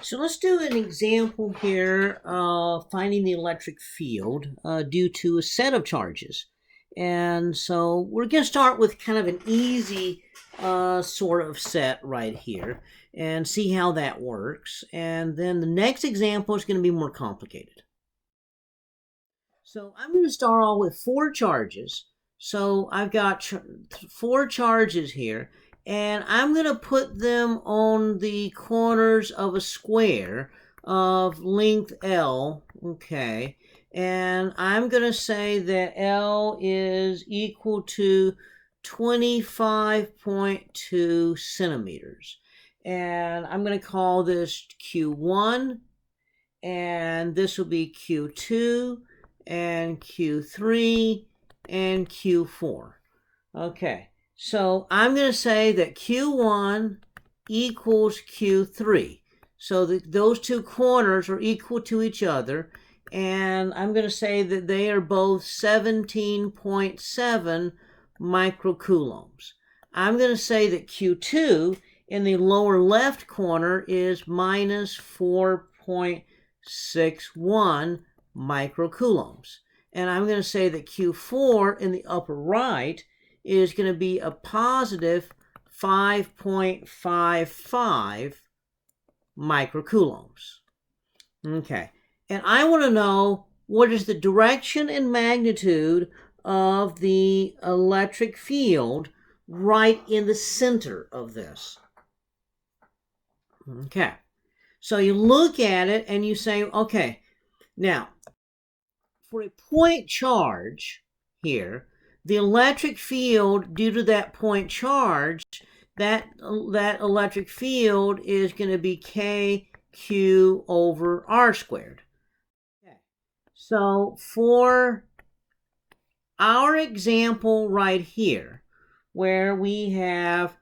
So let's do an example here of finding the electric field due to a set of charges. And so we're going to start with kind of an easy sort of set right here and see how that works. And then the next example is going to be more complicated. So I'm going to start off with four charges. So I've got four charges here, and I'm going to put them on the corners of a square of length L, okay, and I'm going to say that L is equal to 25.2 centimeters, and I'm going to call this Q1, and this will be Q2, and Q3, and Q4. Okay, so I'm going to say that Q1 equals Q3. So that those two corners are equal to each other, and I'm going to say that they are both 17.7 microcoulombs. I'm going to say that Q2 in the lower left corner is minus 4.61 microcoulombs. And I'm going to say that Q4 in the upper right is going to be a positive 5.55 microcoulombs. Okay, and I want to know what is the direction and magnitude of the electric field right in the center of this. Okay, so you look at it and you say, okay, now for a point charge here, the electric field due to that point charge, that electric field is going to be KQ over R squared. Okay. So for our example right here, where we have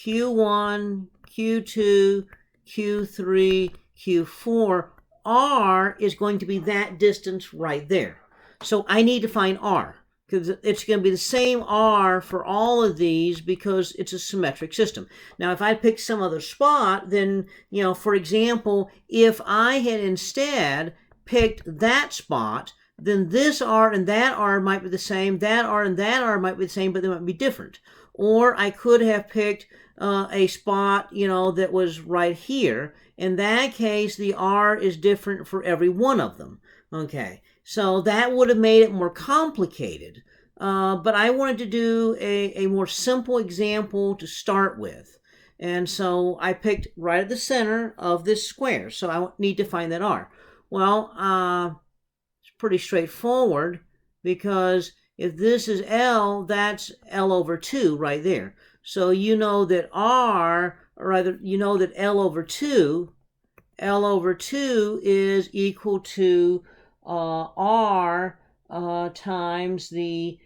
Q1, Q2, Q3, Q4, R is going to be that distance right there. So I need to find R, because it's going to be the same R for all of these because it's a symmetric system. Now, if I pick some other spot, then, for example, if I had instead picked that spot, then this R and that R might be the same, that R and that R might be the same, but they might be different. Or I could have picked a spot, that was right here. In that case, the R is different for every one of them. Okay, so that would have made it more complicated. But I wanted to do a more simple example to start with. And so I picked right at the center of this square. So I need to find that R. Well, it's pretty straightforward, because if this is L, that's L over 2 right there. So you know that R, or rather, you know that L over 2 is equal to R times the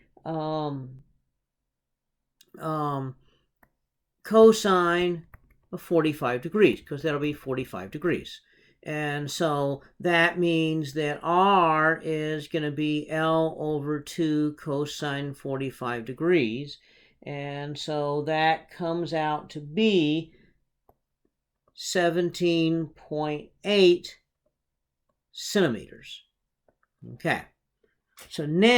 cosine of 45 degrees, because that'll be 45 degrees. And so that means that R is going to be L over 2 cosine 45 degrees. And so that comes out to be 17.8 centimeters. Okay, so now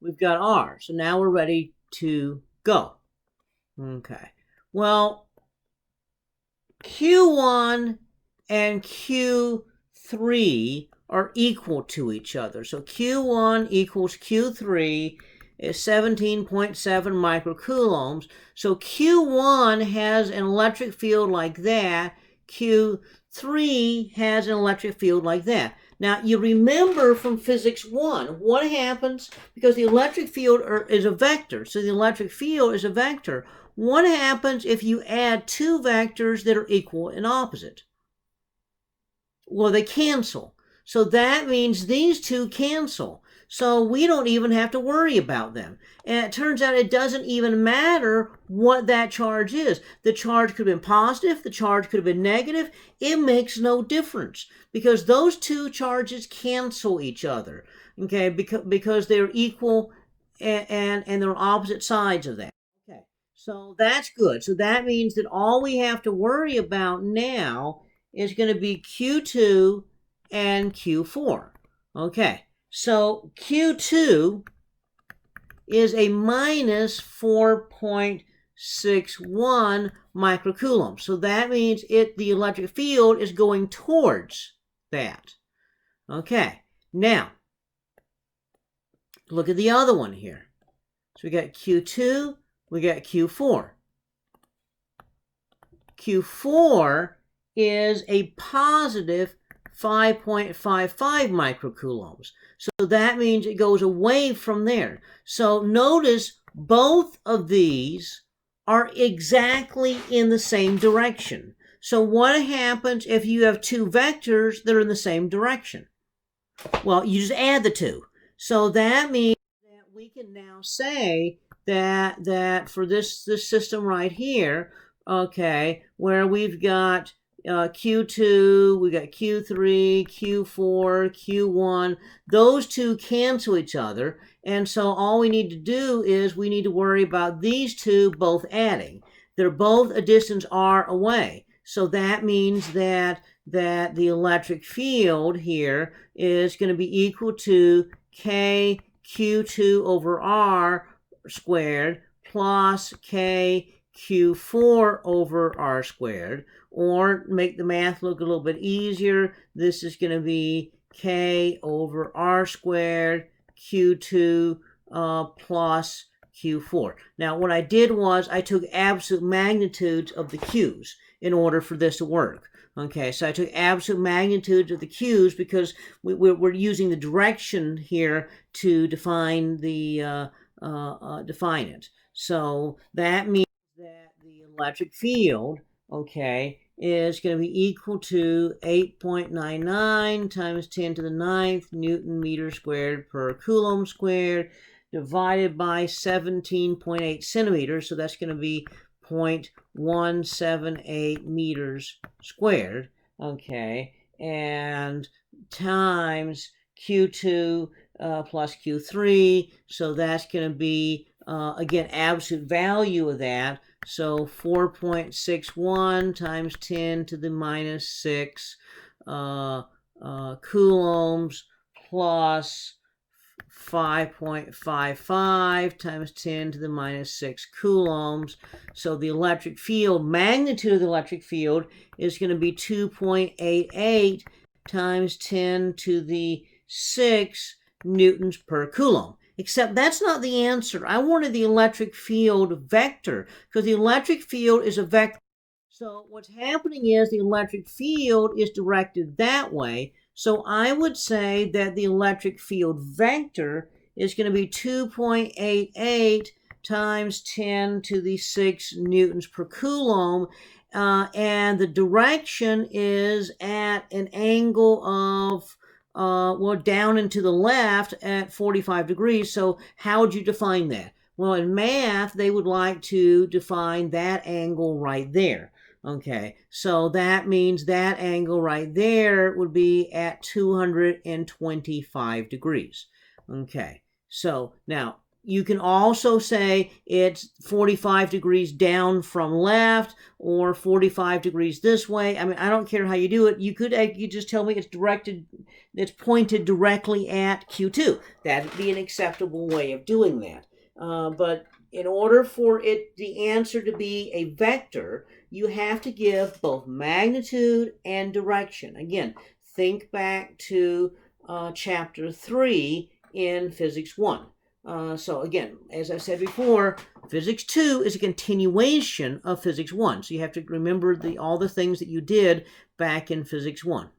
we've got R. So now we're ready to go. Okay, well, Q1 and Q3 are equal to each other. So Q1 equals Q3 is 17.7 microcoulombs. So Q1 has an electric field like that. Q3 has an electric field like that. Now, you remember from physics 1, what happens, because the electric field is a vector, so the electric field is a vector. What happens if you add two vectors that are equal and opposite? Well, they cancel. So that means these two cancel. So we don't even have to worry about them. And it turns out it doesn't even matter what that charge is. The charge could have been positive, the charge could have been negative. It makes no difference, because those two charges cancel each other, okay, because they're equal and they're opposite sides of that. Okay, so that's good. So that means that all we have to worry about now is going to be Q2 and Q4. Okay, so Q2 is a minus 4.61 microcoulombs. So that means the electric field is going towards that. Okay, now look at the other one here. So we got Q2, we got Q4. Q4 is a positive 5.55 microcoulombs. So that means it goes away from there. So notice both of these are exactly in the same direction. So what happens if you have two vectors that are in the same direction? Well, you just add the two. So that means that we can now say that for this system right here, okay, where we've got Q2, we got Q3, Q4, Q1. Those two cancel each other. And so all we need to do is we need to worry about these two both adding. They're both a distance r away. So that means that the electric field here is going to be equal to K Q2 over R squared plus K Q4 over R squared. Or make the math look a little bit easier, this is going to be K over R squared Q2 plus Q4. Now, what I did was I took absolute magnitudes of the Q's in order for this to work. Okay, so I took absolute magnitudes of the Q's because we're using the direction here to define define it. So that means that the electric field, okay, is going to be equal to 8.99 times 10 to the 9th Newton meter squared per Coulomb squared divided by 17.8 centimeters. So that's going to be 0.178 meters squared, okay, and times Q2 plus Q3. So that's going to be, again, absolute value of that. So 4.61 times 10 to the minus 6 coulombs plus 5.55 times 10 to the minus 6 coulombs. So the electric field, magnitude of the electric field is going to be 2.88 times 10 to the 6 newtons per coulomb. Except that's not the answer. I wanted the electric field vector because the electric field is a vector. So what's happening is the electric field is directed that way. So I would say that the electric field vector is going to be 2.88 times 10 to the 6 newtons per coulomb. And the direction is at an angle of well, down and to the left at 45 degrees. So how would you define that? Well, in math, they would like to define that angle right there. Okay, so that means that angle right there would be at 225 degrees. Okay, so now you can also say it's 45 degrees down from left or 45 degrees this way. I mean, I don't care how you do it. You just tell me it's pointed directly at Q2. That'd be an acceptable way of doing that. But in order for the answer to be a vector, you have to give both magnitude and direction. Again, think back to chapter 3 in Physics 1. So again, as I said before, Physics 2 is a continuation of Physics 1. So you have to remember all the things that you did back in Physics 1.